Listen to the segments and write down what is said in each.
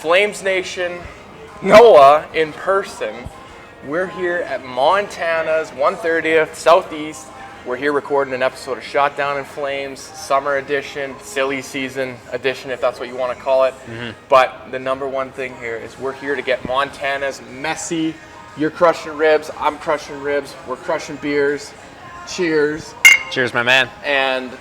FlamesNation, Noah in person. We're here at Montana's 130th Southeast. We're here recording an episode of Shot Down in Flames, summer edition, silly season edition, if that's what you want to call it. But the number one thing here is we're here to get Montana's messy. You're crushing ribs, I'm crushing ribs, we're crushing beers. Cheers. Cheers, my man. And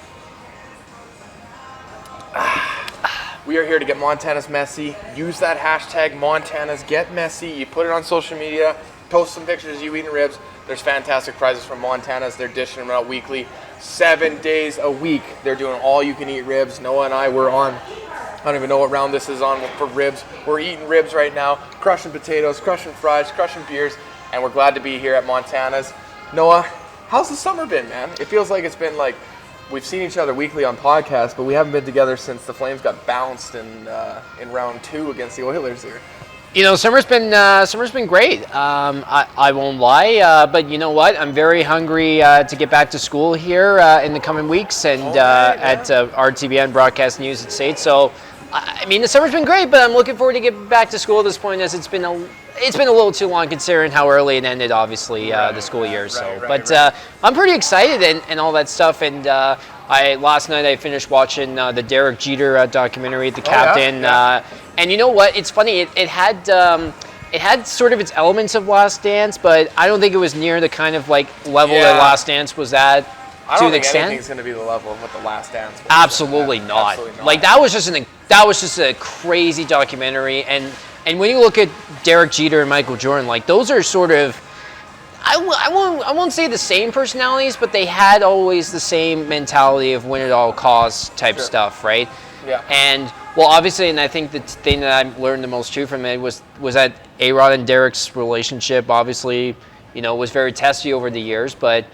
we are here to get Montana's messy. Use that hashtag Montana's Get Messy. You put it on social media, post some pictures of you eating ribs. There's fantastic prizes from Montana's. They're dishing them out weekly. 7 days a week. They're doing all you can eat ribs. Noah and I were on, I don't even know what round this is on for ribs. We're eating ribs right now, crushing potatoes, crushing fries, crushing beers, and we're glad to be here at Montana's. Noah, how's the summer been, man? It feels like it's been like we've seen each other weekly on podcasts, but we haven't been together since the Flames got bounced in round 2 against the Oilers here. You know, summer's been great. I won't lie, but you know what? I'm very hungry to get back to school here in the coming weeks and at RTBN Broadcast News at State. So, I mean, the summer's been great, but I'm looking forward to get back to school at this point, as it's been a little too long considering how early it ended, obviously, the school year. I'm pretty excited and all that stuff. And last night I finished watching the Derek Jeter documentary, The Captain. Yeah. And you know what? It's funny. It had sort of its elements of Last Dance, but I don't think it was near the kind of like level that Last Dance was at. I don't think anything's going to be the level of what the Last Dance was. Absolutely not. Like that was just a crazy documentary. And when you look at Derek Jeter and Michael Jordan, like those are sort of, I won't say the same personalities, but they had always the same mentality of win at all costs type stuff, right? Yeah. And well, obviously, and I think the thing that I learned the most too from it was that A-Rod and Derek's relationship, obviously, you know, was very testy over the years. But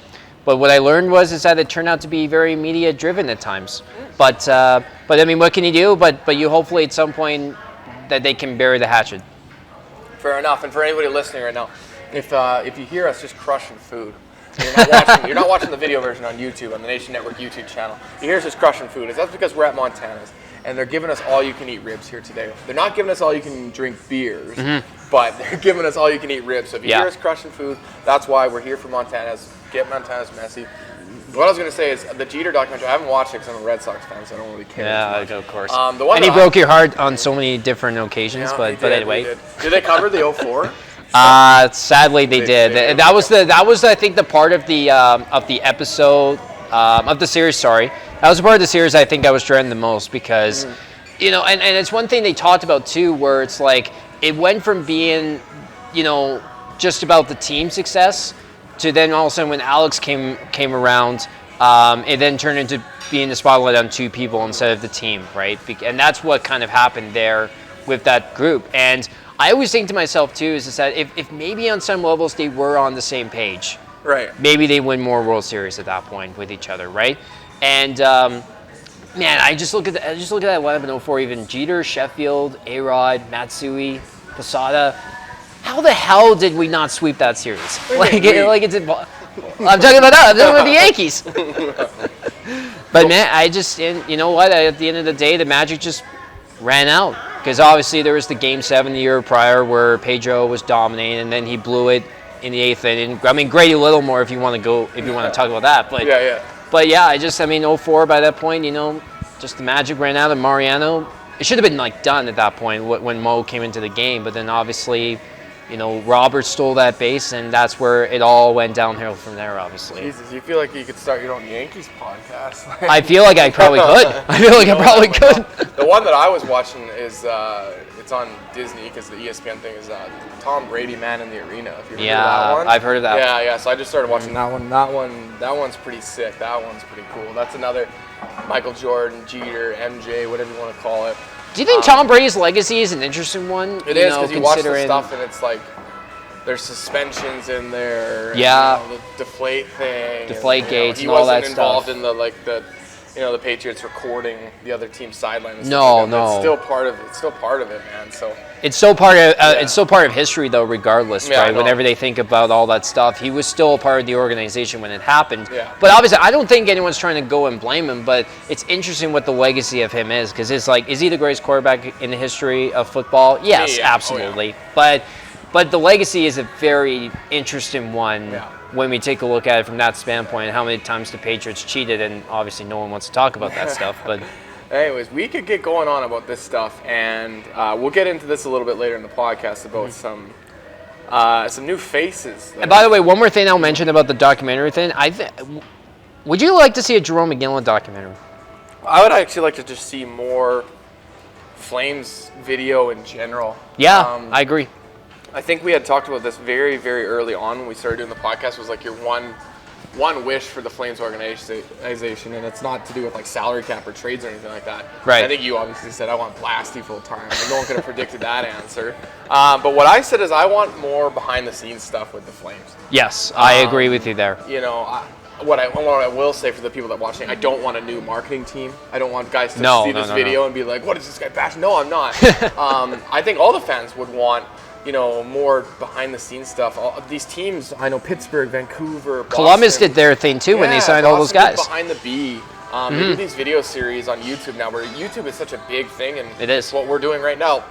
what I learned is that it turned out to be very media driven at times. But I mean, what can you do? But you hopefully at some point that they can bury the hatchet. Fair enough. And for anybody listening right now, if you hear us just crushing food, you're not watching the video version on YouTube, on the Nation Network YouTube channel. You hear us just crushing food. That's because we're at Montana's, and they're giving us all-you-can-eat ribs here today. They're not giving us all-you-can-drink beers, but they're giving us all-you-can-eat ribs. So if you hear us crushing food, that's why we're here for Montana's. Get Montana's messy. What I was going to say is the Jeter documentary, I haven't watched it because I'm a Red Sox fan, so I don't really care. Yeah, of course. And he broke your heart on so many different occasions, but anyway. Did they cover the 04? Sadly, they did. That was I think the part of the episode of the series. Sorry, that was the part of the series I think I was dreading the most because, you know, and it's one thing they talked about too, where it's like it went from being, you know, just about the team success to then all of a sudden when Alex came around, it then turned into being the spotlight on two people instead of the team, right? And that's what kind of happened there with that group. And I always think to myself too is that if maybe on some levels they were on the same page, right? Maybe they win more World Series at that point with each other, right? And man, I just look at that lineup in 04. Even Jeter, Sheffield, A-Rod, Matsui, Posada. How the hell did we not sweep that series? I'm talking about that. I'm talking about the Yankees. But man, you know what? At the end of the day, the Magic just ran out. Because obviously there was the Game 7 the year prior where Pedro was dominating, and then he blew it in the 8th inning. I mean, Grady Littlemore, if you want to talk about that. But But 04 by that point, you know, just the Magic ran out of Mariano. It should have been like done at that point when Mo came into the game. But then obviously, you know, Robert stole that base, and that's where it all went downhill from there, obviously. Jesus, you feel like you could start your own Yankees podcast. I feel like I probably could. The one that I was watching is, it's on Disney because the ESPN thing is Tom Brady, Man in the Arena. If you remember that one. I've heard of that. Yeah. So I just started watching that one. That one's pretty sick. That one's pretty cool. That's another Michael Jordan, Jeter, MJ, whatever you want to call it. Do you think Tom Brady's legacy is an interesting one? It is, because you watch the stuff and it's like there's suspensions in there. Yeah. And, the deflate thing. Deflate gates and all that stuff. He wasn't involved in the Patriots recording the other team's sideline. And No, stuff like that. no. It's still part of it. It's still part of it, man. So It's still part of it's still part of history, though. Regardless, Yeah, I right? know. Whenever they think about all that stuff, he was still a part of the organization when it happened. Yeah. But obviously, I don't think anyone's trying to go and blame him. But it's interesting what the legacy of him is, because it's like, is he the greatest quarterback in the history of football? Yes, yeah. absolutely. But the legacy is a very interesting one. Yeah. When we take a look at it from that standpoint, how many times the Patriots cheated, and obviously no one wants to talk about that stuff. But anyways, we could get going on about this stuff, and we'll get into this a little bit later in the podcast about some new faces. And by the way, one more thing I'll mention about the documentary thing. Would you like to see a Jerome McGinley documentary? I would actually like to just see more Flames video in general. Yeah, I agree. I think we had talked about this very, very early on when we started doing the podcast. Was like your one wish for the Flames organization, and it's not to do with like salary cap or trades or anything like that. Right. I think you obviously said I want Blasty full time. No one could have predicted that answer. But what I said is I want more behind the scenes stuff with the Flames. Yes, I agree with you there. What I will say for the people that are watching, I don't want a new marketing team. I don't want guys to see this video and be like, "What is this guy bashing?" No, I'm not. I think all the fans would want, more behind the scenes stuff. All these teams, I know Pittsburgh, Vancouver, Columbus Boston, did their thing too when they signed all those Boston did guys. Behind the B. They do these video series on YouTube now, where YouTube is such a big thing, and It is. it's what we're doing right now.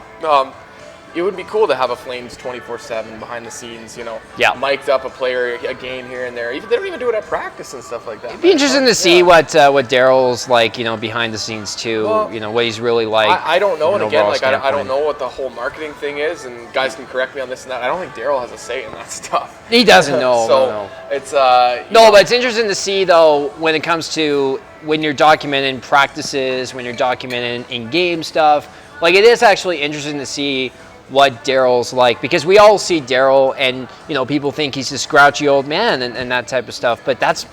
It would be cool to have a Flames 24/7 behind the scenes, Yeah. mic'd up a player a game here and there. They don't even do it at practice and stuff like that. It'd be interesting to see what Daryl's like, behind the scenes too. Well, What he's really like. I don't know, from and an again, overall like I don't standpoint. know what the whole marketing thing is, and guys can correct me on this and that. I don't think Daryl has a say in that stuff. He doesn't know. So no. it's No, but it's interesting to see, though, when it comes to when you're documenting practices, when you're documenting in-game stuff. Like, it is actually interesting to see what Daryl's like, because we all see Daryl, and people think he's this grouchy old man and that type of stuff. But that's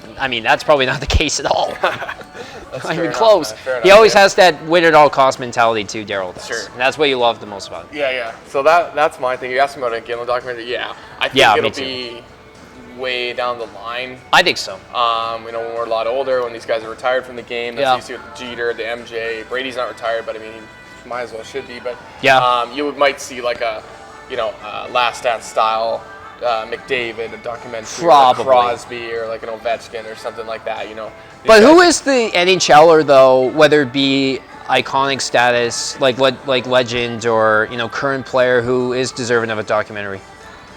probably not the case at all. Not even close. He always has that win at all cost mentality too. Daryl does. Sure. And that's what you love the most about it. Yeah. So that's my thing. You asked me about a Gimlin documentary. Yeah, I think Yeah, it'll me too. be way down the line. I think so. When we're a lot older, when these guys are retired from the game. That's Yeah. what you see with the Jeter, the MJ. Brady's not retired, but I mean, he might as well should be. But Yeah. you might see like a Last Dance style McDavid, a documentary, Probably. or like Crosby, or like an Ovechkin or something like that. But who is the NHLer though, whether it be iconic status, like legend, or current player who is deserving of a documentary?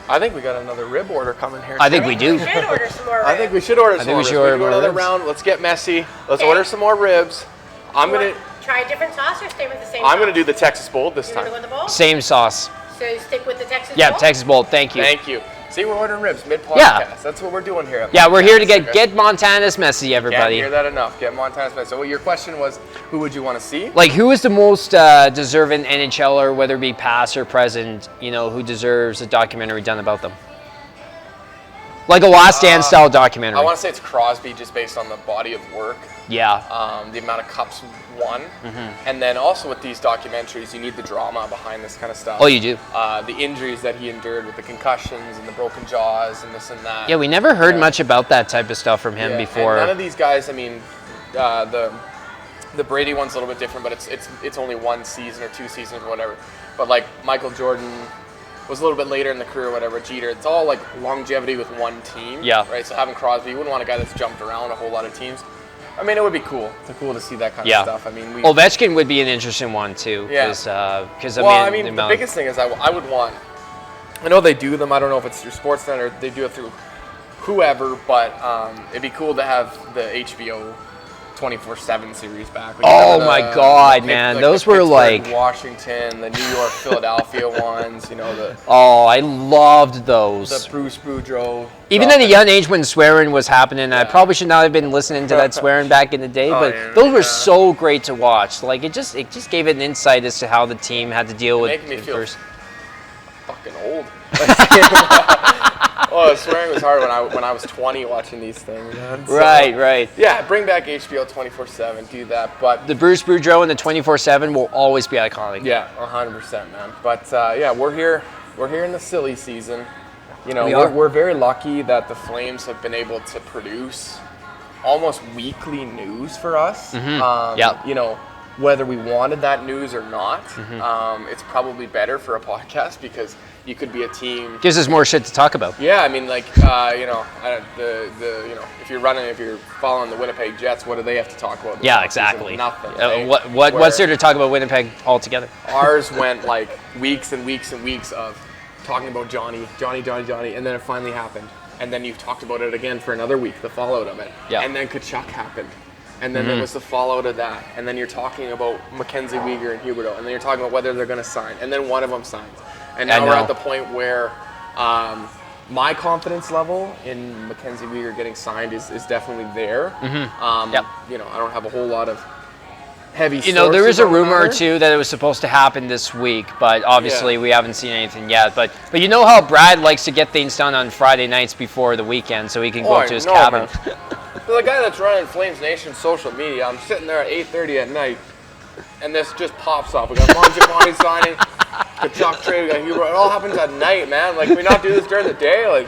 I think we got another rib order coming here. I think we do. We should order some more. I think we should order some more we ribs. should order do more another ribs. round. Let's get messy. Let's Okay. order some more ribs. I'm gonna try a different sauce or stay with the same. I'm sauce? gonna do the Texas Bold this You're time. gonna go with the bowl. Same sauce. So you stick with the Texas. Yeah, bowl? Texas Bowl. Thank you. Thank you. See, we're ordering ribs mid-podcast. Yeah. That's what we're doing here. Yeah, we're here to Podcast, get Montana's messy, Can't everybody. hear that enough. Get Montana's best. So your question was, who would you want to see? Like, who is the most deserving NHLer, whether it be past or present, who deserves a documentary done about them? Like a Last Dance style documentary. I want to say it's Crosby, just based on the body of work, Yeah. the amount of cups won, Mm-hmm. and then also with these documentaries, you need the drama behind this kind of stuff. Oh, you do? The injuries that he endured with the concussions and the broken jaws and this and that. Yeah, we never heard Yeah. much about that type of stuff from him Yeah, before. and none of these guys, I mean, the Brady one's a little bit different, but it's only one season or two seasons or whatever. But like Michael Jordan was a little bit later in the career or whatever. Jeter, it's all like longevity with one team. Yeah. Right. So having Crosby, you wouldn't want a guy that's jumped around a whole lot of teams. I mean, it would be cool. It's cool to see that kind Yeah. of stuff. I mean, Ovechkin would be an interesting one too. Yeah. Because the biggest thing is I would want. I know they do them. I don't know if it's through Sportsnet or they do it through whoever, but it'd be cool to have the HBO 24/7 series back. Like, Oh remember my God, man. Those were Pittsburgh, like- Washington, the New York, Philadelphia ones. The Oh, I loved those. Bruce Boudreau. Even at a young age when swearing was happening, I probably should not have been listening to that swearing back in the day, but yeah, those were yeah. so great to watch. Like it just gave it an insight as to how the team had to deal with Making me feel adversity. fucking old. Oh, swearing was hard when I was 20 watching these things. Man. So, Right. Yeah, bring back HBO 24/7. Do that, but The Bruce Boudreau and the 24/7 will always be iconic. yeah, 100%, man. But yeah, we're here. We're here in the silly season. We are. We're very lucky that the Flames have been able to produce almost weekly news for us. Yep. You know, whether we wanted that news or not, it's probably better for a podcast because you could be a team. Gives us more shit to talk about. Yeah, I mean, like, you know, you know, if you're following the Winnipeg Jets, what do they have to talk about? Yeah, exactly. Nothing. What's there to talk about Winnipeg altogether? Ours went like weeks and weeks and weeks of talking about Johnny, and then it finally happened. And then you've talked about it again for another week, the fallout of it. Yeah. And then Kachuk happened. And then there was the fallout of that. And then you're talking about Mackenzie Weegar and Huberdeau. And then you're talking about whether they're going to sign. And then one of them signs. And now we're at the point where my confidence level in Mackenzie Weegar getting signed is definitely there. You know, I don't have a whole lot of heavy You know, there is a sources on rumor or that. two that it was supposed to happen this week, but obviously we haven't seen anything yet. But you know how Brad likes to get things done on Friday nights before the weekend so he can go up to his cabin. Man. So the guy that's running FlamesNation social media, I'm sitting there at 8:30 at night, and this just pops up. We got Monty signing, Kachuk trade, we got Huber. It all happens at night, man. Like, can we not do this during the day? Like,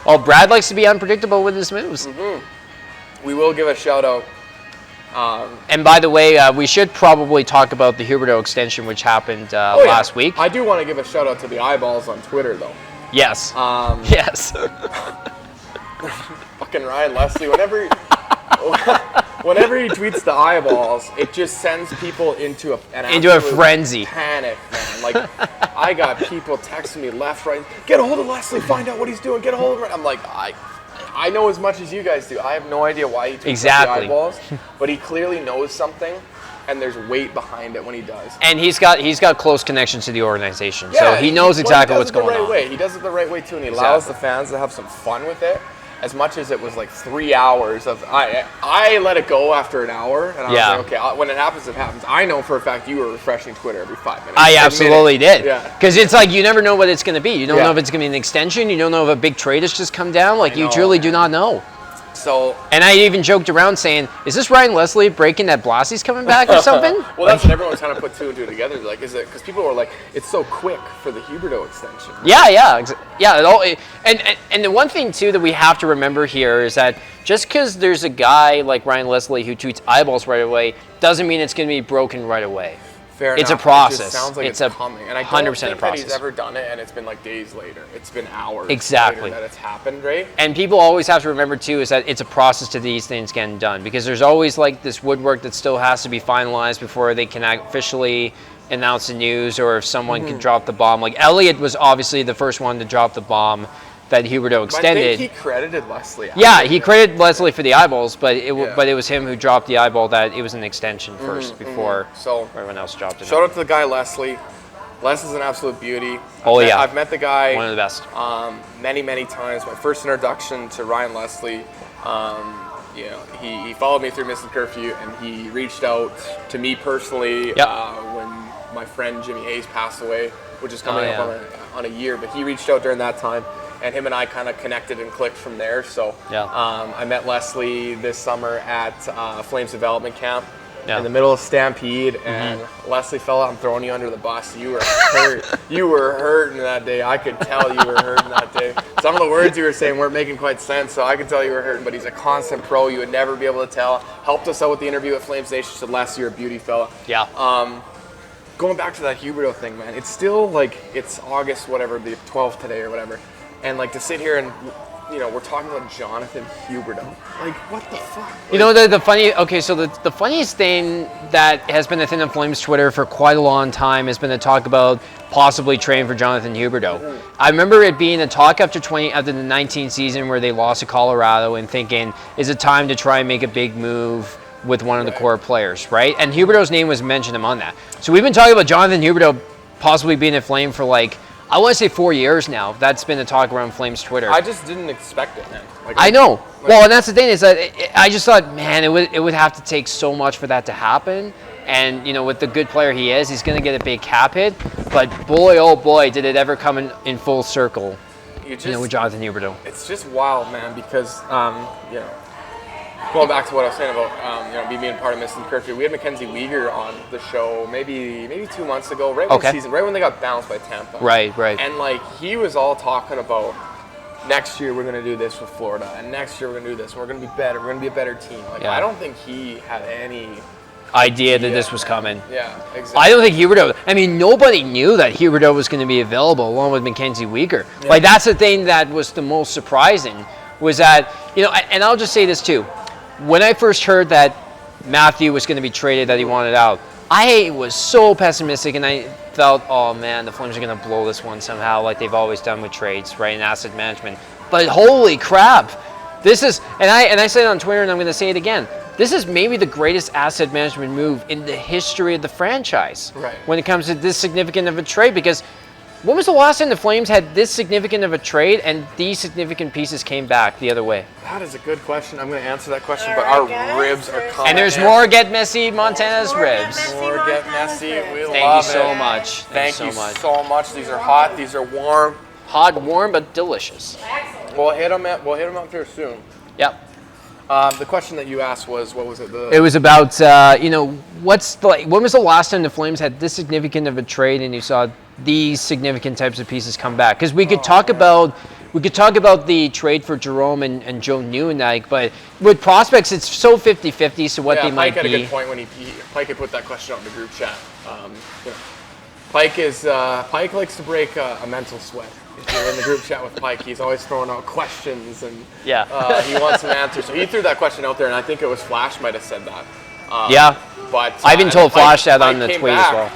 Well, Brad likes to be unpredictable with his moves. we will give a shout out. And by the way, we should probably talk about the Huberdeau extension, which happened last week. I do want to give a shout out to the eyeballs on Twitter, though. Yes. Yes. Fucking Ryan Leslie, whenever he tweets the eyeballs, it just sends people into a Into a frenzy. Panic, man. Like, I got people texting me left, right. Get a hold of Leslie, find out what he's doing. Get a hold of him. I'm like, I know as much as you guys do. I have no idea why he tweets the eyeballs, but he clearly knows something, and there's weight behind it when he does. And he's got close connections to the organization, so he knows exactly what's going on. He does it the right way too, and he allows the fans to have some fun with it. As much as it was like 3 hours of, I let it go after an hour, and I was like, okay, when it happens, it happens. I know for a fact you were refreshing Twitter every 5 minutes. I absolutely did. Yeah. Because it's like you never know what it's going to be. You don't know if it's going to be an extension. You don't know if a big trade has just come down. Like, you truly do not know. So, and I even joked around saying, is this Ryan Leslie breaking that Blassie's coming back or something? Well, that's what everyone's trying to put two and two together. Like, is it because people were like, it's so quick for the Huberdeau extension? And the one thing too that we have to remember here is that just because there's a guy like Ryan Leslie who tweets eyeballs right away doesn't mean it's going to be broken right away. Fair it's enough. a process. It just sounds like it's coming. And I 100% don't think a process. that he's ever done it, and it's been like days later. It's been hours exactly later that it's happened, right? And people always have to remember too is that it's a process to these things getting done, because there's always like this woodwork that still has to be finalized before they can officially announce the news, or if someone can drop the bomb. Like Elliott was obviously the first one to drop the bomb that Huberdeau extended. I think he credited Leslie. Yeah, he credited Leslie for the eyeballs, but it was him who dropped the eyeball that it was an extension first before everyone else dropped it. Shout out to the guy Leslie. Les is an absolute beauty. I've met the guy. One of the best. Many, many times. My first introduction to Ryan Leslie, you know, he followed me through Missing Curfew, and he reached out to me personally when my friend Jimmy Hayes passed away, which is coming up on a year. But he reached out during that time, and him and I kind of connected and clicked from there. So I met Leslie this summer at Flames Development Camp. In the middle of Stampede, and Leslie fella, I'm throwing you under the bus. You were hurt. You were hurting that day. I could tell you were hurting that day. Some of the words you were saying weren't making quite sense, so I could tell you were hurting. But he's a constant pro. You would never be able to tell. Helped us out with the interview at FlamesNation. Said, Les, you're a beauty fella. Yeah. Going back to that Huberdeau thing, man, it's still like it's August, whatever, the 12th today or whatever, and like to sit here and, you know, we're talking about Jonathan Huberdeau. Like, what the fuck? Like, you know, the funniest thing that has been a thing on Flames Twitter for quite a long time has been the talk about possibly trading for Jonathan Huberdeau. I remember it being a talk after the 19 season where they lost to Colorado, and thinking, is it time to try and make a big move with one of the core players, right? And Huberdeau's name was mentioned among that. So we've been talking about Jonathan Huberdeau possibly being a Flame for like, I want to say 4 years now. That's been the talk around Flames Twitter. I just didn't expect it, man. Like, I know. Well, and that's the thing is that I just thought, man, it would have to take so much for that to happen. And, you know, with the good player he is, he's going to get a big cap hit. But boy, oh boy, did it ever come in full circle, with Jonathan Huberdeau. It's just wild, man, because, you know, going back to what I was saying about, you know, me being part of Missing Curfew, we had Mackenzie Weegar on the show maybe 2 months ago, right when they got bounced by Tampa. Right. And like he was all talking about next year we're going to do this with Florida, and next year we're going to do this. We're going to be better. We're going to be a better team. Like, Yeah. I don't think he had any idea that this was coming. Yeah, exactly. I don't think Huberdeau. I mean, nobody knew that Huberdeau was going to be available along with Mackenzie Weegar. Yeah. Like, that's the thing that was the most surprising was that, you know, and I'll just say this too. When I first heard that Matthew was going to be traded, that he wanted out, I was so pessimistic, and I felt, oh man, the Flames are going to blow this one somehow, like they've always done with trades, right, and asset management. But holy crap, this is, and I said it on Twitter, and I'm going to say it again. This is maybe the greatest asset management move in the history of the franchise. Right. When it comes to this significant of a trade, because when was the last time the Flames had this significant of a trade and these significant pieces came back the other way? That is a good question. I'm going to answer that question, All but right, our guys, ribs are there's- coming. And there's in. more Get Messy Montana's More Get ribs. Messy. More get Montana's messy. ribs. We Thank love you so it. much. Thank you so much. so much. These are hot. These are warm. Hot, warm, but delicious. Excellent. We'll hit them up there soon. Yep. The question that you asked was, what was it? It was about, you know, when was the last time the Flames had this significant of a trade and you saw these significant types of pieces come back? Because we could talk about the trade for Jerome and Joe Nieuwendyk, but with prospects, it's so 50-50, so what yeah, they might Pike had be. a good point when Pike had put that question out in the group chat. You know, Pike likes to break a mental sweat. If you're in the group chat with Pike, he's always throwing out questions and Yeah. he wants some answers. So he threw that question out there, and I think it was Flash might have said that. Yeah. But I even and told Pike- Flash that on Pike the came tweet as back well.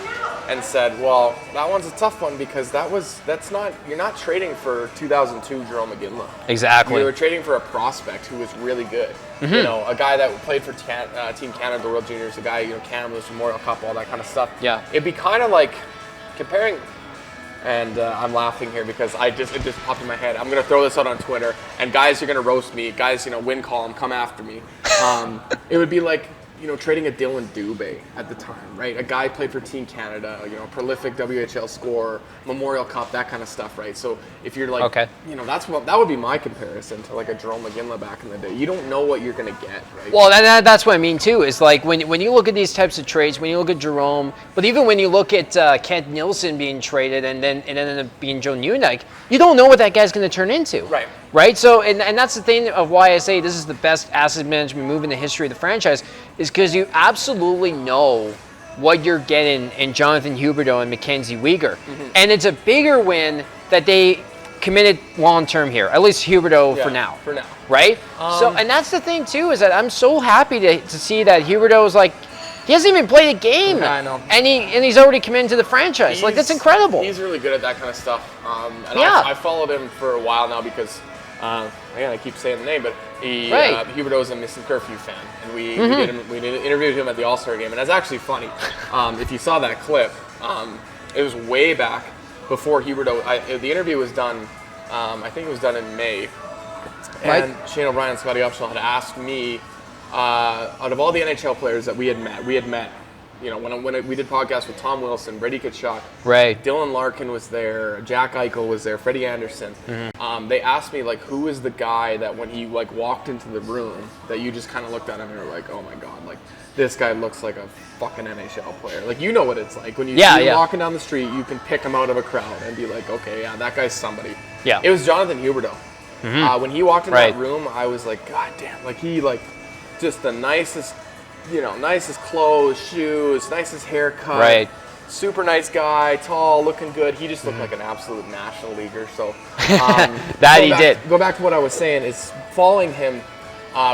and said, "Well, that one's a tough one because you're not trading for 2002 Jerome McGinley. Exactly. You were trading for a prospect who was really good. You know, a guy that played for Team Canada, the World Juniors, a guy, you know, Canada's Memorial Cup, all that kind of stuff. Yeah. It'd be kind of like comparing." And I'm laughing here because it just popped in my head. I'm gonna throw this out on Twitter, and guys, you're gonna roast me. Guys, you know, win column, come after me. It would be like, you know, trading a Dylan Dubé at the time, right? A guy played for Team Canada, you know, prolific WHL scorer, Memorial Cup, that kind of stuff, right? So if you're like, Okay. you know, that would be my comparison to like a Jerome McGinley back in the day. You don't know what you're gonna get, right? Well, that's what I mean too. Is like when you look at these types of trades, when you look at Jerome, but even when you look at Kent Nilsson being traded and then it ended up being Joe Nieuwendyk, you don't know what that guy's going to turn into. Right. Right. So and that's the thing of why I say this is the best asset management move in the history of the franchise, is because you absolutely know what you're getting in Jonathan Huberdeau and Mackenzie Weegar, and it's a bigger win that they committed long term here. At least Huberdeau for now. For now. Right? So, and that's the thing too, is that I'm so happy to see that Huberdeau is like, he hasn't even played a game. Yeah, I know. And he's already committed to the franchise. Like, that's incredible. He's really good at that kind of stuff. And Yeah. I followed him for a while now because, again, I keep saying the name, but Right. Huberdeau's a Missing Curfew fan. And we interviewed him at the All-Star game. And it's actually funny. If you saw that clip, it was way back before Huberdeau. The interview was done, I think it was done in May. And Right. Shane O'Brien and Scotty Upshall had asked me, out of all the NHL players that we had met, you know, when we did podcasts with Tom Wilson, Brady Tkachuk, Right. Dylan Larkin was there, Jack Eichel was there, Freddie Anderson. They asked me, like, who is the guy that when he, like, walked into the room that you just kind of looked at him and were like, oh my God, like, this guy looks like a fucking NHL player. Like, you know what it's like. When you see him walking down the street, you can pick him out of a crowd and be like, okay, yeah, that guy's somebody. Yeah. It was Jonathan Huberdeau. When he walked in Right. that room, I was like, God damn, like, he, like, just the nicest, you know, nicest clothes, shoes, nicest haircut. Right. Super nice guy, tall, looking good. He just looked like an absolute national leaguer. So Go back to what I was saying. Is following him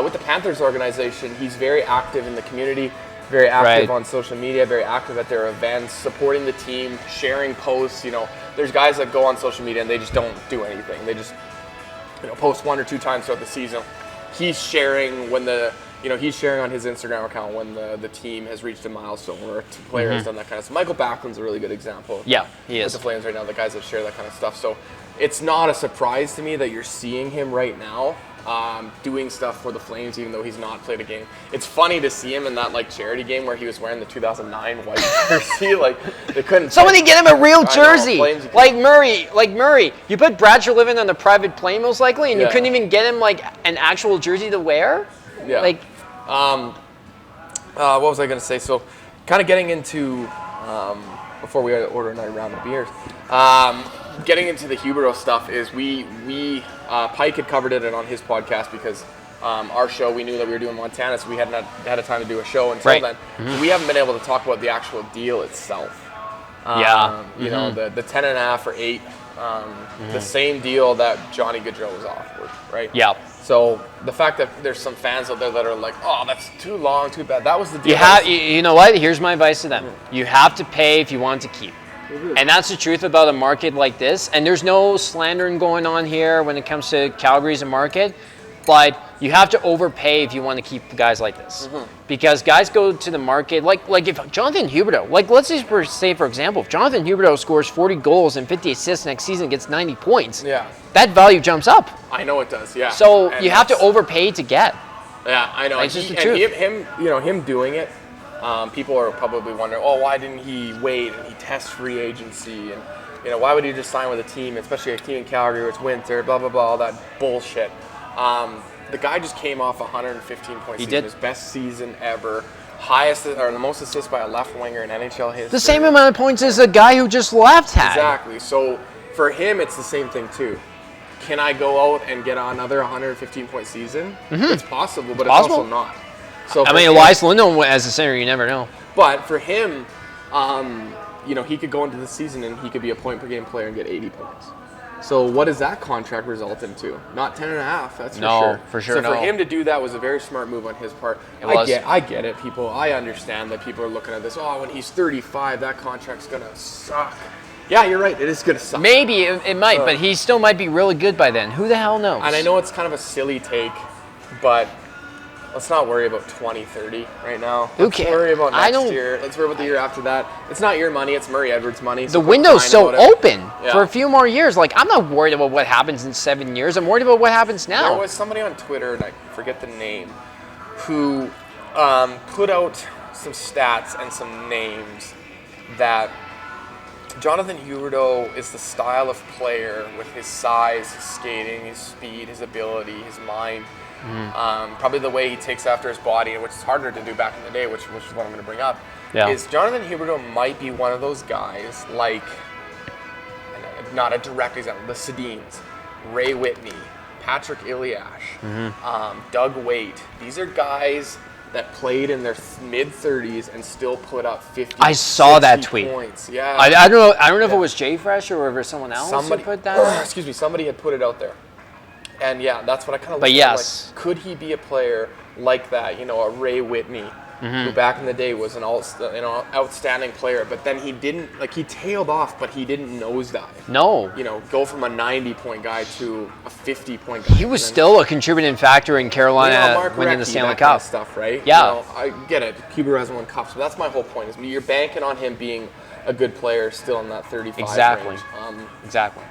with the Panthers organization. He's very active in the community, very active on social media, very active at their events, supporting the team, sharing posts. You know, there's guys that go on social media and they just don't do anything. They just, you know, post 1 or 2 times throughout the season. He's sharing he's sharing on his Instagram account when the team has reached a milestone or a player has done that kind of stuff. Michael Backlund's a really good example. Yeah, he is. With the Flames right now, the guys that share that kind of stuff. So it's not a surprise to me that you're seeing him right now doing stuff for the Flames, even though he's not played a game. It's funny to see him in that like charity game where he was wearing the 2009 white jersey. Like they couldn't. Somebody get him a real I know, jersey, Flames- like Murray. You put Brad Treliving on the private plane most likely, and you Yeah. couldn't even get him like an actual jersey to wear. Yeah. Like, what was I going to say? So, kind of getting into before we order another round of beers. getting into the Huberdeau stuff is we Pike had covered it on his podcast because our show, we knew that we were doing Montana, so we hadn't had a time to do a show until Right. then. We haven't been able to talk about the actual deal itself. You know, the 10.5 or 8, the same deal that Johnny Gaudreau was offered, right? Yeah. So the fact that there's some fans out there that are like, oh, that's too long, too bad. That was the deal. You know what? Here's my advice to them. You have to pay if you want to keep. And that's the truth about a market like this. And there's no slandering going on here when it comes to Calgary as a market. But you have to overpay if you want to keep guys like this. Because guys go to the market, like if Jonathan Huberdeau, let's just say, for example, if Jonathan Huberdeau scores 40 goals and 50 assists next season, gets 90 points, that value jumps up. I know it does, yeah. So you have to overpay to get. Yeah, I know. It's just the truth. Him doing it, people are probably wondering, oh, why didn't he wait and he test free agency? And, why would he just sign with a team, especially a team in Calgary where it's winter, blah, blah, blah, all that bullshit. The guy just came off a 115-point season, his best season ever, highest or the most assists by a left winger in NHL history. The same amount of points as a guy who just left had. Exactly. So for him, it's the same thing too. Can I go out and get another 115-point season? It's possible, but it's also not. So I mean, Elias Lindholm as a center, you never know. But for him, he could go into the season and he could be a point-per-game player and get 80 points. So what does that contract result into? Not 10.5, that's for sure. For sure. So for him to do that was a very smart move on his part. I get it, people. I understand that people are looking at this. Oh, when he's 35, that contract's gonna suck. Yeah, you're right. It is gonna suck. Maybe it might, but he still might be really good by then. Who the hell knows? And I know it's kind of a silly take, but let's not worry about 2030 right now. Let's worry about next year. Let's worry about the year after that. It's not your money. It's Murray Edwards' money. The window's so open for a few more years. Like, I'm not worried about what happens in 7 years. I'm worried about what happens now. There was somebody on Twitter, and I forget the name, who put out some stats and some names that Jonathan Huberdeau is the style of player with his size, his skating, his speed, his ability, his mind. Probably the way he takes after his body, which is harder to do back in the day, which is what I'm going to bring up, is Jonathan Huberdeau might be one of those guys like, not a direct example, the Sedins, Ray Whitney, Patrick Iliash, Doug Waite. These are guys that played in their mid-30s and still put up 50, I saw that tweet. Points. Yeah. I don't know if it was Jay Fresh or if it was someone else who put that. Excuse me, somebody had put it out there. And yeah, that's what I kind of looked at. Like, could he be a player like that? A Ray Whitney, who back in the day was an outstanding player, but then he didn't, he tailed off, but he didn't nosedive. No. Go from a 90-point guy to a 50-point guy. He was still a contributing factor in Carolina winning the Stanley Cup. Kind of stuff, right? Yeah. I get it. Huberdeau hasn't won cups, but that's my whole point. Is you're banking on him being a good player still in that 35 range. Exactly.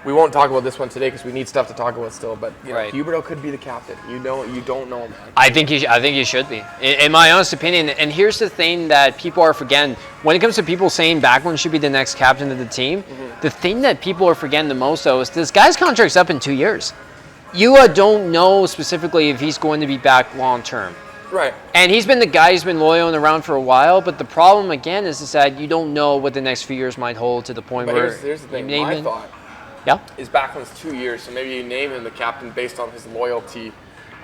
We won't talk about this one today because we need stuff to talk about still. But Huberdeau could be the captain. You don't know, man. I think he should be, in my honest opinion. And here's the thing that people are forgetting when it comes to people saying Backlund should be the next captain of the team. The thing that people are forgetting the most, though, is this guy's contract's up in 2 years. You don't know specifically if he's going to be back long term. Right. And he's been the guy who's been loyal and around for a while. But the problem again is that you don't know what the next few years might hold to the point where. Here's the thing. My thought. Yeah. Is Backlund's 2 years, so maybe you name him the captain based on his loyalty.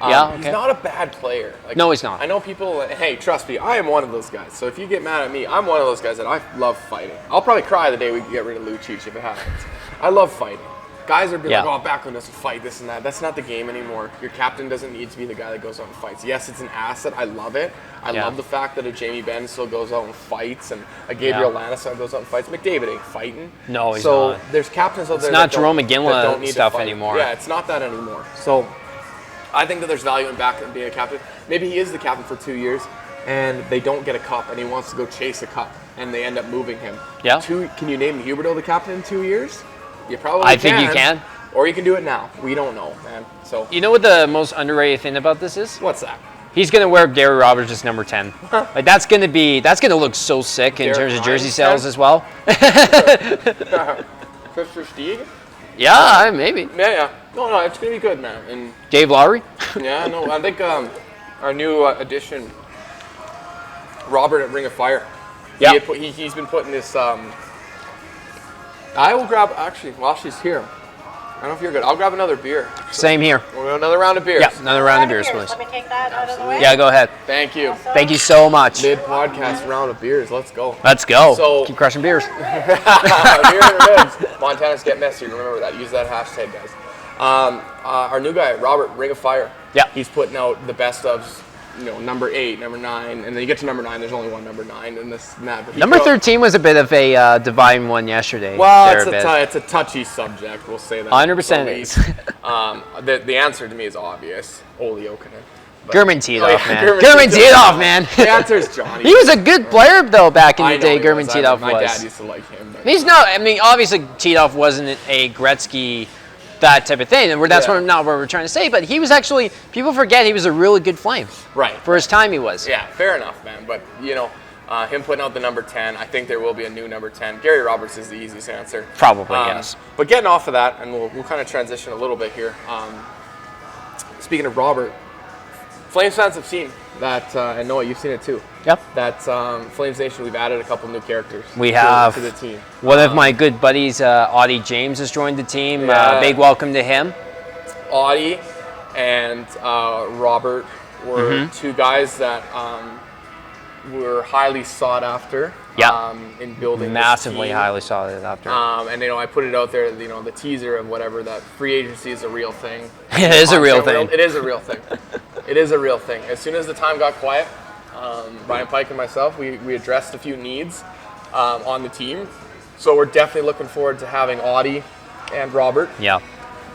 Okay. He's not a bad player. No, he's not. I know people, hey, trust me, I am one of those guys. So if you get mad at me, I'm one of those guys that I love fighting. I'll probably cry the day we get rid of Lucic if it happens. I love fighting. Guys are like, oh, Backlund doesn't fight, this and that. That's not the game anymore. Your captain doesn't need to be the guy that goes out and fights. Yes, it's an asset. I love it. I love the fact that a Jamie Benn still goes out and fights, and a Gabriel Landeskog goes out and fights. McDavid ain't fighting. No, he's not. So there's captains out there that don't Jerome McGinley stuff anymore. Yeah, it's not that anymore. So I think that there's value in Backlund being a captain. Maybe he is the captain for 2 years, and they don't get a cup, and he wants to go chase a cup, and they end up moving him. Yeah. Can you name Huberdeau the captain in 2 years? You probably can. I think you can. Or you can do it now. We don't know, man. So you know what the most underrated thing about this is? What's that? He's gonna wear Gary Roberts' number 10. Like that's gonna look so sick in terms of jersey sales as well. Christopher Stieg? Yeah, maybe. Yeah. No, it's gonna be good, man. And Dave Lowry? Yeah, no, I think our new addition, Robert at Ring of Fire. Yeah. He's been putting this I will grab, actually, while she's here, I don't know if you're good. I'll grab another beer. Same here. We'll go another round of beers. Yeah, another round of beers, please. Let me take that out of the way. Yeah, go ahead. Thank you. Thank you so much. Mid-podcast round of beers. Let's go. Let's go. So- Keep crushing beers. Beer and ribs. Montana's get messy. Remember that. Use that hashtag, guys. Our new guy, Robert, Ring of Fire. Yeah. He's putting out the best of, number 8, number 9, and then you get to number 9. There's only one number 9 in this and that. But Number 13 was a bit of a divine one yesterday. Well, there it's a touchy subject. We'll say that. 100% it is. The answer to me is obvious. Ole Jokinen. Gurman teed off, man. Gurman Gurman teed off, man. The answer is Johnny. He was a good player, though, back in I the know day. he Gurman was. Titoff My was. dad used to like him. But He's not. I mean, obviously, Titoff wasn't a Gretzky, that type of thing, and that's not what we're trying to say. But he was actually. People forget he was a really good Flame. Right. For his time, he was. Yeah, fair enough, man. But him putting out the number 10, I think there will be a new number 10. Gary Roberts is the easiest answer. Probably, yes. But getting off of that, and we'll kind of transition a little bit here. Speaking of Robert, Flames fans have seen that, and Noah, you've seen it too. Yep. That Flames Nation, we've added a couple new characters. We have. To the team. One of my good buddies, Audie James, has joined the team. Yeah. Big welcome to him. Audie and Robert were two guys that were highly sought after. Yeah. In building Massively this team. highly sought after. And I put it out there, the teaser of whatever, that free agency is a real thing. It is a real thing. It is a real thing. It is a real thing. As soon as the time got quiet, Brian Pike and myself, we addressed a few needs on the team. So we're definitely looking forward to having Audie and Robert. Yeah.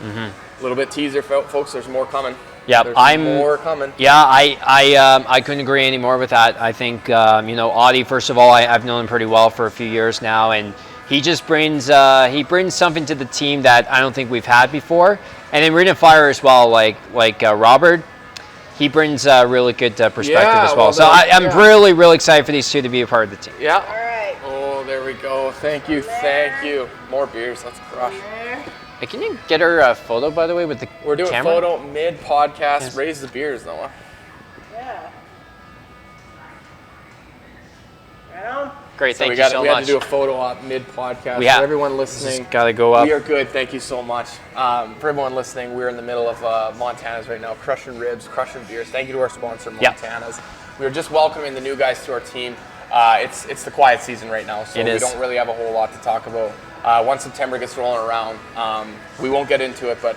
A little bit teaser, folks. There's more coming. Yep, There's more coming. Yeah, I couldn't agree any more with that. I think Audie, first of all, I've known him pretty well for a few years now, and he just brings something to the team that I don't think we've had before. And then Ring of Fire as well, like Robert, he brings really good perspective as well. So I'm really, really excited for these two to be a part of the team. Yeah. All right. Oh, there we go. Thank you. More beers. Let's crush. Hey, can you get her a photo, by the way, with the We're doing camera? photo mid-podcast. Yes. Raise the beers, Noah. Yeah. Right on. Great, So thank we you so had much. to do a photo op mid-podcast. We have. For everyone listening, Got to go up. we are good. Thank you so much. For everyone listening, we're in the middle of Montana's right now, crushing ribs, crushing beers. Thank you to our sponsor, Yeah. Montana's. We are just welcoming the new guys to our team. It's the quiet season right now, so It we is. don't really have a whole lot to talk about. Once September gets rolling around, we won't get into it, but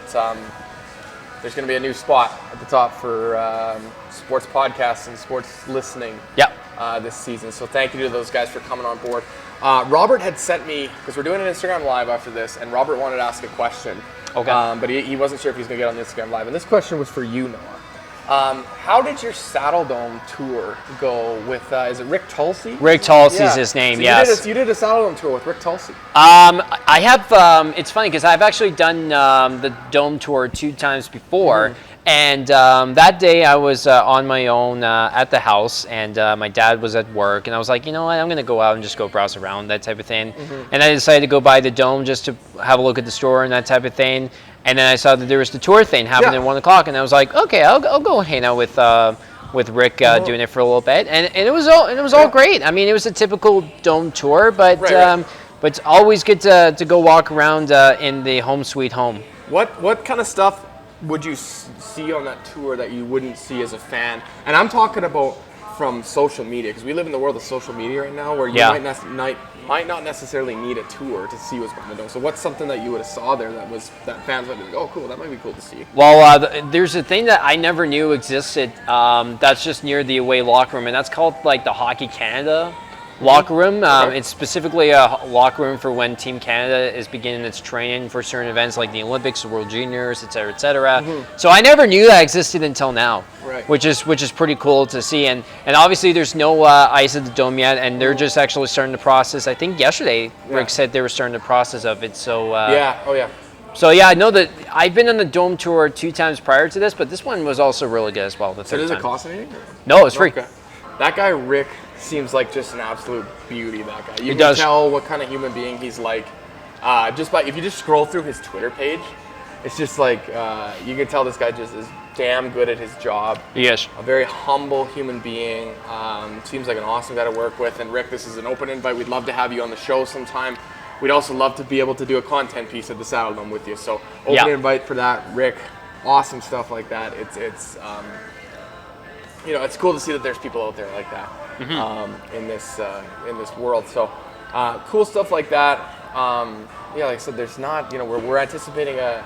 there's going to be a new spot at the top for sports podcasts and sports listening. Yep. This season. So thank you to those guys for coming on board. Robert had sent me, because we're doing an Instagram Live after this, and Robert wanted to ask a question. Okay. But he wasn't sure if he was going to get on the Instagram Live. And this question was for you, Noah. How did your Saddle Dome tour go with, is it Rick Tulsie? Rick Tulsie's his name, so yes. You did a Saddle Dome tour with Rick Tulsie. I have, it's funny because I've actually done the Dome tour 2 times before. And that day I was on my own at the house, and my dad was at work, and I was like, you know what, I'm going to go out and just go browse around, that type of thing. And I decided to go by the Dome just to have a look at the store and that type of thing. And then I saw that there was the tour thing happening at 1 o'clock, and I was like, okay, I'll go hang out with Rick doing it for a little bit. And it was all great. I mean, it was a typical Dome tour, but but it's always good to go walk around in the home sweet home. What kind of stuff would you see on that tour that you wouldn't see as a fan? And I'm talking about from social media, because we live in the world of social media right now, where you might not necessarily need a tour to see what's going on. So what's something that you would have saw there that fans would be like, oh cool, that might be cool to see? Well, there's a thing that I never knew existed. That's just near the away locker room, and that's called like the Hockey Canada locker room. It's specifically a locker room for when Team Canada is beginning its training for certain events like the Olympics, the World Juniors, et cetera, et cetera. So I never knew that existed until now, which is pretty cool to see. And obviously there's no ice at the Dome yet, and they're just actually starting the process. I think yesterday Rick said they were starting the process of it. So So yeah, I know that I've been on the Dome tour 2 times prior to this, but this one was also really good as well. The third does time. it cost anything? No, it's free. Okay. That guy Rick seems like just an absolute beauty. That guy. You can does. tell what kind of human being he's like. Just by if you just scroll through his Twitter page, it's just like you can tell this guy just is damn good at his job. Yes. A very humble human being. Seems like an awesome guy to work with. And Rick, this is an open invite. We'd love to have you on the show sometime. we'd also love to be able to do a content piece at the Saddle Dome with you. So open Yeah. invite for that, Rick. Awesome stuff like that. It's it's cool to see that there's people out there like that in this world. So cool stuff like that. Like I said, there's not, we're anticipating a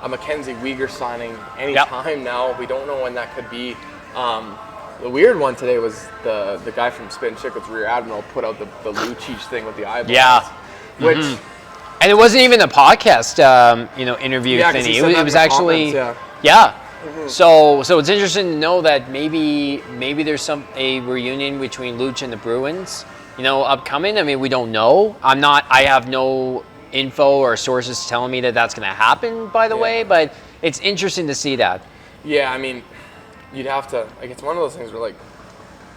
Mackenzie Weegar signing anytime now. We don't know when that could be. The weird one today was the guy from Spittin' Chicklets, Rear Admiral, put out the Lucic thing with the eyeballs. Yeah. Which, And it wasn't even a podcast, interview Yeah, 'cause he thingy. said that It in was the actually, comments, yeah. So it's interesting to know that maybe there's a reunion between Luch and the Bruins, upcoming. I mean, we don't know. I have no info or sources telling me that that's going to happen, by the way, but it's interesting to see that. Yeah, I mean, you'd have to, it's one of those things where,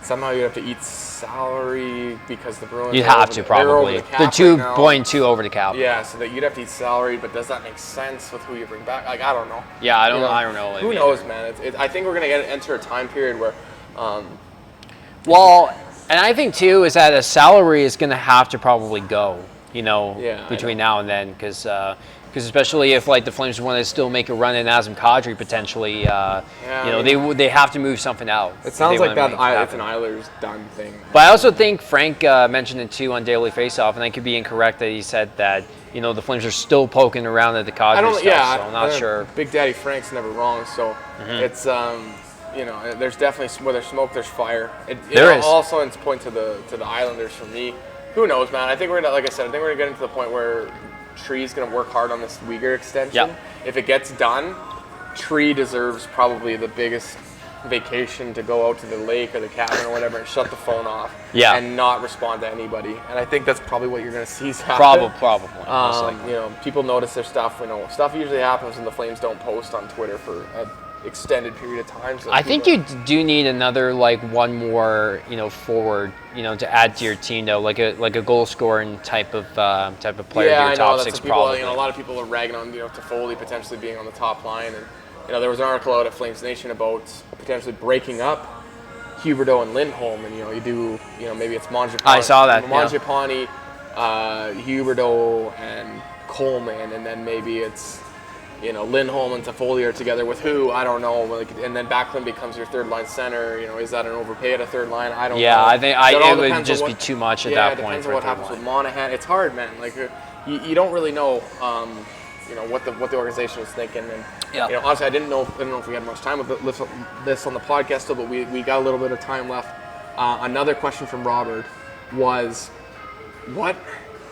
somehow you'd have to eat salary because the Bruins You'd are have over to the- they're over probably. the cap The right now. 2.2 over the cap. Yeah, so that you'd have to eat salary, but does that make sense with who you bring back? I don't know. Yeah, I don't know. Who knows, man? I think we're going to enter a time period where... Well, and I think, too, is that a salary is going to have to probably go, between now and then, because especially if the Flames want to still make a run in Nazem Kadri potentially, they have to move something out. It sounds like that. It's happen. an Eilers done thing. But I also think Frank mentioned it too on Daily Faceoff, and I could be incorrect that he said that the Flames are still poking around at the Kadri stuff. So I'm not sure. Big Daddy Frank's never wrong, so it's there's definitely where there's smoke, there's fire. There is. Also, it's point to the Islanders for me. Who knows, man? I think we're gonna, like I said, we're gonna get into the point where Tree's gonna work hard on this Weegar extension. Yep. If it gets done, Tree deserves probably the biggest vacation to go out to the lake or the cabin or whatever and shut the phone off and not respond to anybody. And I think that's probably what you're going to see happen. Probably. Most likely. People notice their stuff. Stuff usually happens when the Flames don't post on Twitter for an extended period of time. So I think you do need another one more forward to add to your team though, like a goal scoring type of player. Yeah, to your I know. top That's six what people. probably. A lot of people are ragging on Toffoli potentially being on the top line, and there was an article out at FlamesNation about potentially breaking up Huberdeau and Lindholm, and you do maybe it's Mangiapane. I saw that. Mangiapane, Huberdeau, and Coleman, and then maybe it's Lindholm and Toffoli are together with who I don't know, and then Backlund becomes your third line center. Is that an overpay at a third line? I don't know. Yeah, I think it would depends just on be too much at yeah, that it point. depends on what happens with Monahan. It's hard, man. You don't really know. What the organization is thinking, and honestly, I didn't know if we had much time with this on the podcast still, but we got a little bit of time left. Another question from Robert was,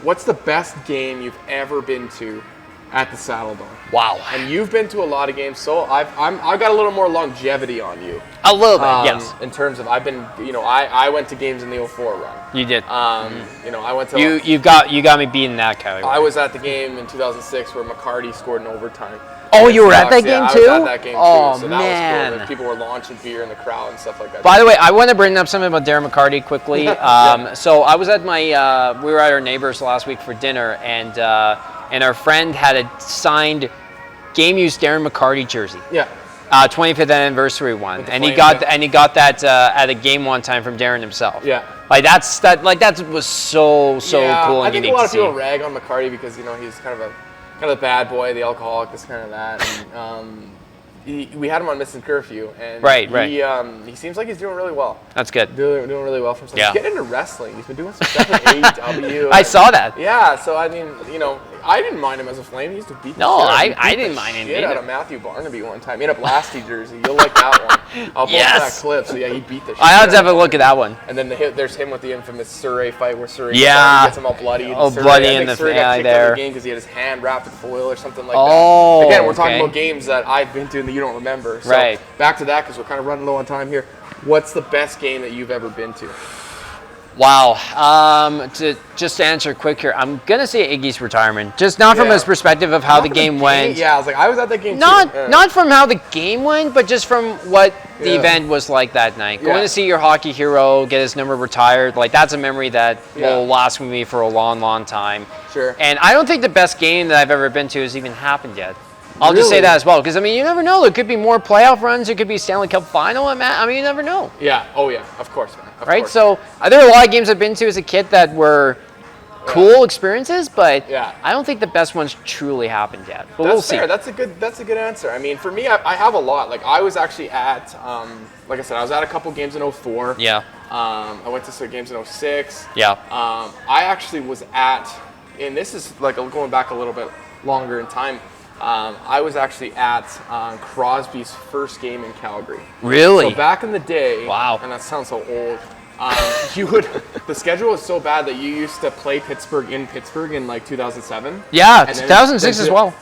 what's the best game you've ever been to at the Saddle Dome? Wow. And you've been to a lot of games, so I've got a little more longevity on you. A little bit, yes. In terms of I've been, I went to games in the 04 run. You did. I went to. You got me beating that category. I was at the game in 2006 where McCarty scored in overtime. Oh, you were at that game too? I was at that game oh, too. So man. That was cool. People were launching beer in the crowd and stuff like that. By the way, I want to bring up something about Darren McCarty quickly. So I was at we were at our neighbors last week for dinner, and our friend had a signed game-used Darren McCarty jersey. Yeah. 25th anniversary one, and he got that at a game one time from Darren himself. Yeah. That was so cool and I think unique a lot to of people see. rag on McCarty because he's kind of a bad boy, the alcoholic, this kind of that. And, we had him on Missing Curfew, and he seems like he's doing really well. That's good. Doing really well for himself. Yeah. He's getting into wrestling. He's been doing some stuff with AEW. I saw that. Yeah, so I mean, I didn't mind him as a Flame. He used to beat the I didn't mind him shit out either. of Matthew Barnaby one time. He had a Blasty jersey. You'll like that one. I'll post that clip. So yeah, he beat the shit I have to out have a look at that one. And then there's him with the infamous Surrey fight where Surrey gets him all bloody. Oh, Surrey, bloody I in think the Surrey got eye kicked out of there. the game because he had his hand wrapped in foil or something like Oh, that. Again, we're talking okay. about games that I've been to and that you don't remember. So Right. back to that because we're kind of running low on time here. What's the best game that you've ever been to? Wow. To answer quick here, I'm gonna say Iggy's retirement. Just not from his perspective of how the game went. Yeah, I was at that game too. Not from how the game went, but just from what the event was like that night. Going to see your hockey hero get his number retired, that's a memory that will last with me for a long, long time. Sure. And I don't think the best game that I've ever been to has even happened yet. I'll just say that as well, because you never know. There could be more playoff runs. There could be Stanley Cup final. You never know. Yeah. Oh yeah. Of course, man. Of right? course. So there are a lot of games I've been to as a kid that were cool experiences, but Yeah. I don't think the best ones truly happened yet. But That's we'll see. fair. That's a good answer. I mean, for me, I have a lot. Like I was actually at, like I said, I was at a couple games in 04. Yeah. I went to some games in 06. Yeah. I actually was at, and this is like going back a little bit longer in time. I was actually at Crosby's first game in Calgary. Really? So back in the day, Wow. and that sounds so old. The schedule was so bad that you used to play Pittsburgh in like 2007. Yeah, And then 2006 as well.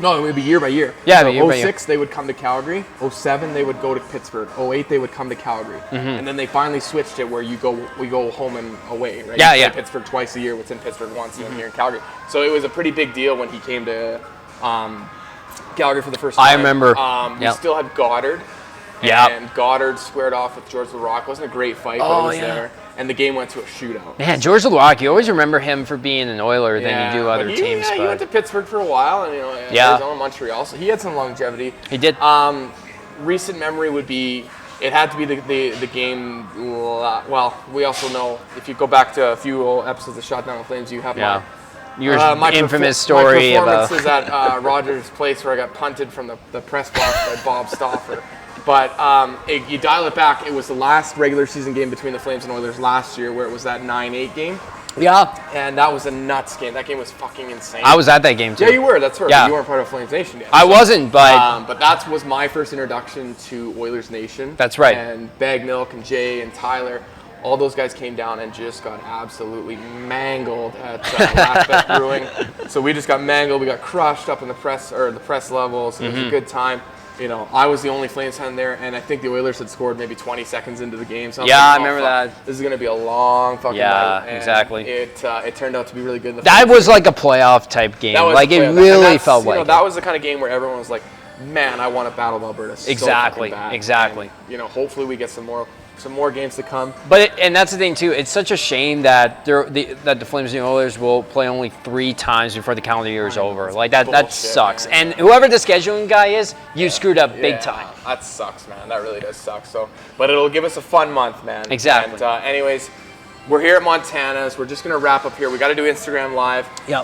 No, it would be year by year. Yeah, so year by year. 06 they would come to Calgary. 07 they would go to Pittsburgh. 08 they would come to Calgary. Mm-hmm. And then they finally switched it where we go home and away, right? Yeah, You play yeah. Pittsburgh twice a year, what's in Pittsburgh once, and then here in Calgary. So it was a pretty big deal when he came to Calgary for the first time. I remember. We Yeah. still had Goddard. Yeah. And Goddard squared off with George LaRocque. It wasn't a great fight, but it was there. And the game went to a shootout. Man, George LaRocque, you always remember him for being an Oiler than you do but other teams. Yeah, he went to Pittsburgh for a while, and Yeah. Arizona, Montreal. So he had some longevity. He did. Recent memory would be, it had to be the game. Well, we also know if you go back to a few old episodes of Shot Down in Flames, you have Yeah. Your my infamous story my of performances at Rogers Place where I got punted from the press box by Bob Stauffer. But you dial it back, it was the last regular season game between the Flames and Oilers last year where it was that 9-8 game. Yeah. And that was a nuts game. That game was fucking insane. I was at that game too. Yeah, you were. That's right. Yeah. You weren't part of Flames Nation yet. I wasn't, but But that was my first introduction to Oilers Nation. That's right. And Bag Milk and Jay and Tyler, all those guys came down and just got absolutely mangled at Last Bet Brewing. So we just got mangled. We got crushed up in the press levels. It was a good time. You know, I was the only Flames fan there, and I think the Oilers had scored maybe 20 seconds into the game. So Yeah, I remember that. This is going to be a long fucking night. And exactly. It turned out to be really good. that was like a playoff type game. That was Like a it playoff. And really that's, felt you know, like that it. was the kind of game where everyone was like, "Man, I want to battle Alberta." So Exactly, fucking bad. exactly. And, you know, hopefully we get some more games to come. But and that's the thing too. It's such a shame that the Flames and the Oilers will play only 3 times before the calendar year is over. Like that bullshit, sucks. man. And whoever the scheduling guy is, you screwed up big Yeah, time. That sucks, man. That really does suck. So, but it'll give us a fun month, man. Exactly. And anyways, we're here at Montana's. We're just gonna wrap up here. We got to do Instagram Live. Yep.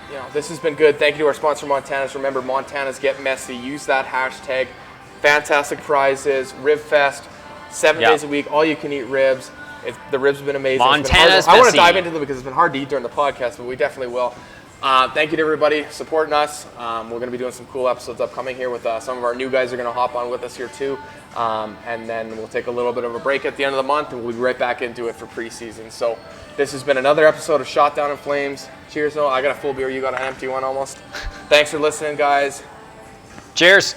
You know, this has been good. Thank you to our sponsor, Montana's. Remember, Montana's Get Messy. Use that hashtag. Fantastic prizes. Rib Fest. 7 Yep. days a week. All you can eat ribs. The ribs have been amazing. It's been Montana's hard. I want Messy. to dive into them because it's been hard to eat during the podcast, but we definitely will. Thank you to everybody supporting us. We're going to be doing some cool episodes upcoming here with some of our new guys are going to hop on with us here too. And then we'll take a little bit of a break at the end of the month and we'll be right back into it for preseason. So this has been another episode of Shot Down in Flames. Cheers, Noah. I got a full beer. You got an empty one almost. Thanks for listening, guys. Cheers.